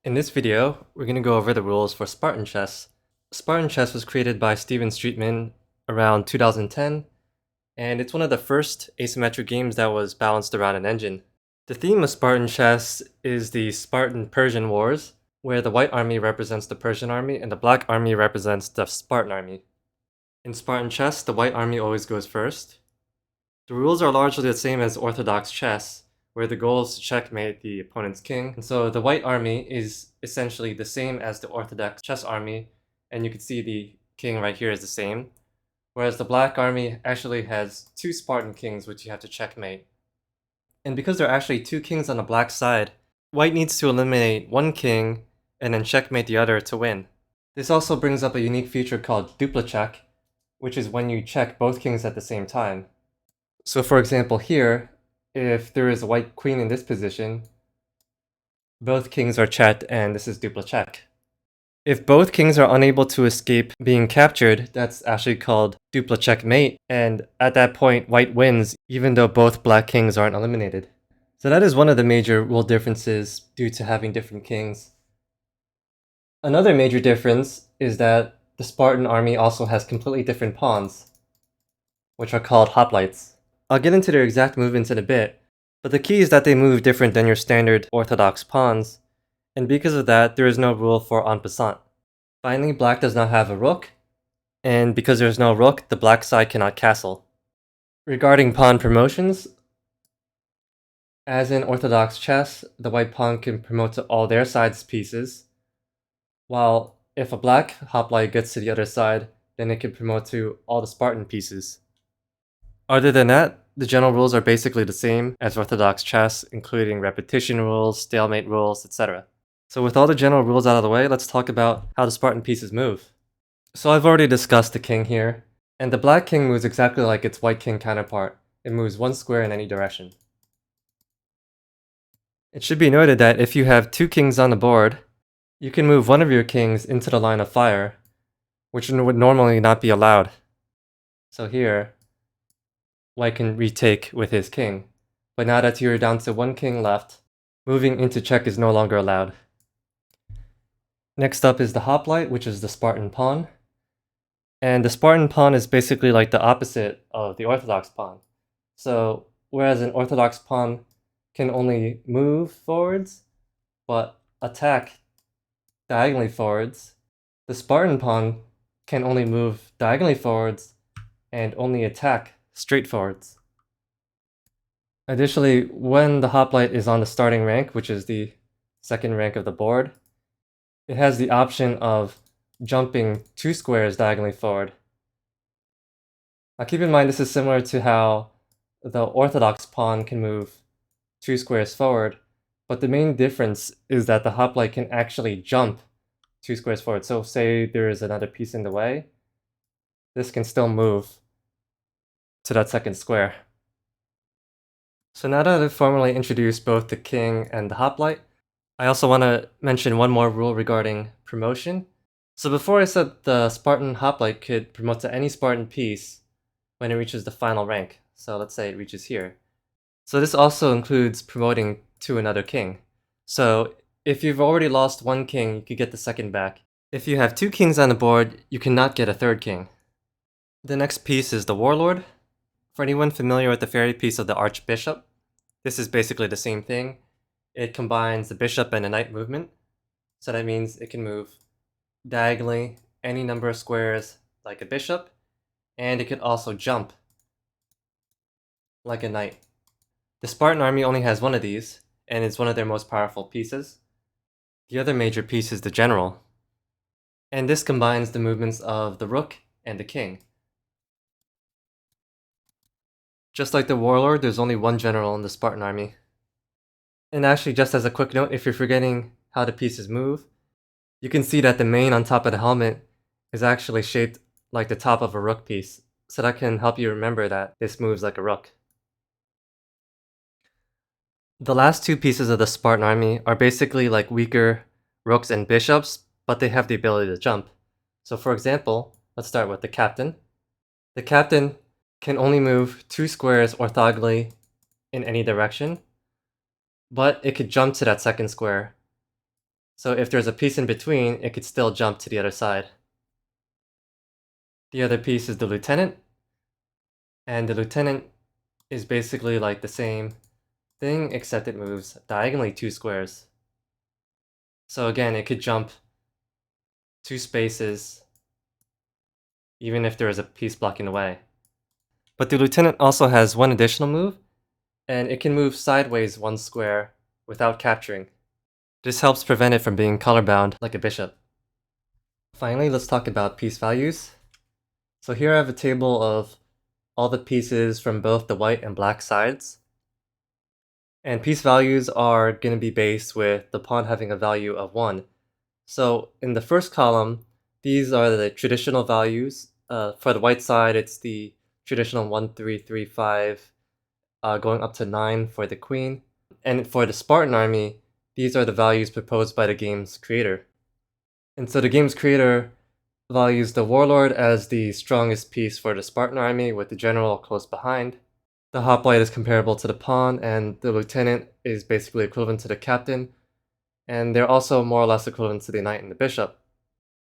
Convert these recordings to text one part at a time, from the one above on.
In this video, we're going to go over the rules for Spartan Chess. Spartan Chess was created by Steven Streetman around 2010, and it's one of the first asymmetric games that was balanced around an engine. The theme of Spartan Chess is the Spartan-Persian Wars, where the white army represents the Persian army and the black army represents the Spartan army. In Spartan Chess, the white army always goes first. The rules are largely the same as Orthodox chess, where the goal is to checkmate the opponent's king. And so the white army is essentially the same as the Orthodox chess army, and you can see the king right here is the same. Whereas the black army actually has two Spartan kings which you have to checkmate. And because there are actually two kings on the black side, white needs to eliminate one king and then checkmate the other to win. This also brings up a unique feature called dupla check, which is when you check both kings at the same time. So for example here, if there is a white queen in this position, both kings are checked and this is dupla check. If both kings are unable to escape being captured, that's actually called dupla checkmate, and at that point white wins even though both black kings aren't eliminated. So that is one of the major rule differences due to having different kings. Another major difference is that the Spartan army also has completely different pawns, which are called hoplites. I'll get into their exact movements in a bit, but the key is that they move different than your standard orthodox pawns, and because of that, there is no rule for en passant. Finally, black does not have a rook, and because there's no rook, the black side cannot castle. Regarding pawn promotions, as in orthodox chess, the white pawn can promote to all their side's pieces, while if a black hoplite gets to the other side, then it can promote to all the Spartan pieces. Other than that, the general rules are basically the same as orthodox chess, including repetition rules, stalemate rules, etc. So with all the general rules out of the way, let's talk about how the Spartan pieces move. So I've already discussed the king here, and the black king moves exactly like its white king counterpart. It moves one square in any direction. It should be noted that if you have two kings on the board, you can move one of your kings into the line of fire, which would normally not be allowed. So here, white can retake with his king, but now that you're down to one king left, moving into check is no longer allowed. Next up is the hoplite, which is the Spartan pawn. And the Spartan pawn is basically like the opposite of the orthodox pawn. So whereas an orthodox pawn can only move forwards, but attack diagonally forwards, the Spartan pawn can only move diagonally forwards and only attack straight forwards. Additionally, when the hoplite is on the starting rank, which is the second rank of the board, it has the option of jumping two squares diagonally forward. Now keep in mind this is similar to how the orthodox pawn can move two squares forward, but the main difference is that the hoplite can actually jump two squares forward. So say there is another piece in the way, this can still move to that second square. So now that I've formally introduced both the king and the hoplite, I also want to mention one more rule regarding promotion. So before I said the Spartan hoplite could promote to any Spartan piece when it reaches the final rank. So let's say it reaches here. So this also includes promoting to another king. So if you've already lost one king, you could get the second back. If you have two kings on the board, you cannot get a third king. The next piece is the warlord. For anyone familiar with the fairy piece of the archbishop, this is basically the same thing. It combines the bishop and the knight movement. So that means it can move diagonally any number of squares like a bishop, and it could also jump like a knight. The Spartan army only has one of these, and it's one of their most powerful pieces. The other major piece is the general, and this combines the movements of the rook and the king. Just like the warlord, there's only one general in the Spartan army. And actually, just as a quick note, if you're forgetting how the pieces move, you can see that the mane on top of the helmet is actually shaped like the top of a rook piece, so that can help you remember that this moves like a rook. The last two pieces of the Spartan army are basically like weaker rooks and bishops, but they have the ability to jump. So for example, let's start with the captain. The captain can only move two squares orthogonally in any direction, but it could jump to that second square So if there's a piece in between, it could still jump to the other side. The other piece is the lieutenant, and the lieutenant is basically like the same thing, except it moves diagonally 2 squares. So again, it could jump 2 spaces, even if there is a piece blocking the way. But the lieutenant also has one additional move, and it can move sideways 1 square without capturing. This helps prevent it from being color-bound like a bishop. Finally, let's talk about piece values. So here I have a table of all the pieces from both the white and black sides. And piece values are going to be based with the pawn having a value of 1. So in the first column, these are the traditional values. For the white side, it's the traditional 1, 3, 3, 5, going up to 9 for the queen. And for the Spartan army, these are the values proposed by the game's creator. And so the game's creator values the warlord as the strongest piece for the Spartan army, with the general close behind. The hoplite is comparable to the pawn, and the lieutenant is basically equivalent to the captain, and they're also more or less equivalent to the knight and the bishop.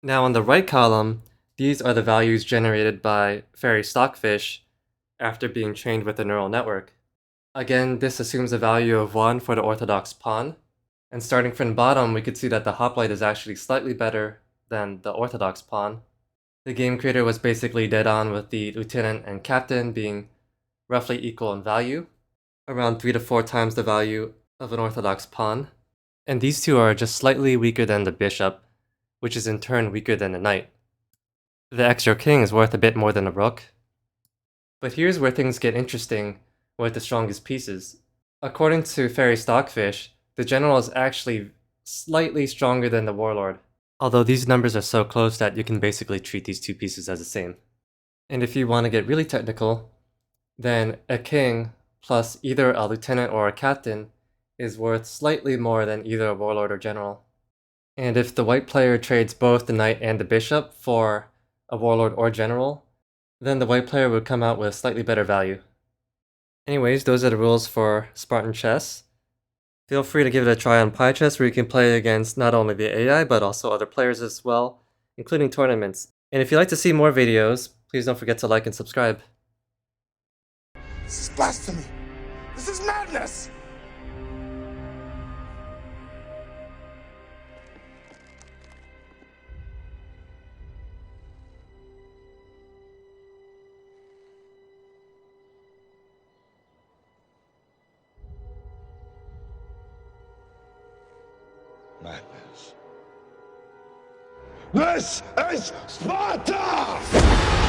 Now on the right column, these are the values generated by Fairy Stockfish after being trained with a neural network. Again, this assumes a value of 1 for the orthodox pawn, and starting from the bottom, we could see that the hoplite is actually slightly better than the orthodox pawn. The game creator was basically dead on with the lieutenant and captain being roughly equal in value, around 3 to 4 times the value of an orthodox pawn. And these two are just slightly weaker than the bishop, which is in turn weaker than the knight. The extra king is worth a bit more than a rook. But here's where things get interesting with the strongest pieces. According to Fairy Stockfish, the general is actually slightly stronger than the warlord, although these numbers are so close that you can basically treat these two pieces as the same. And if you want to get really technical, then a king plus either a lieutenant or a captain is worth slightly more than either a warlord or general. And if the white player trades both the knight and the bishop for a warlord or general, then the white player would come out with slightly better value. Anyways, those are the rules for Spartan Chess. Feel free to give it a try on Pi Chess, where you can play against not only the AI, but also other players as well, including tournaments. And if you'd like to see more videos, please don't forget to like and subscribe. This is blasphemy! This is madness! Madness. This is Sparta!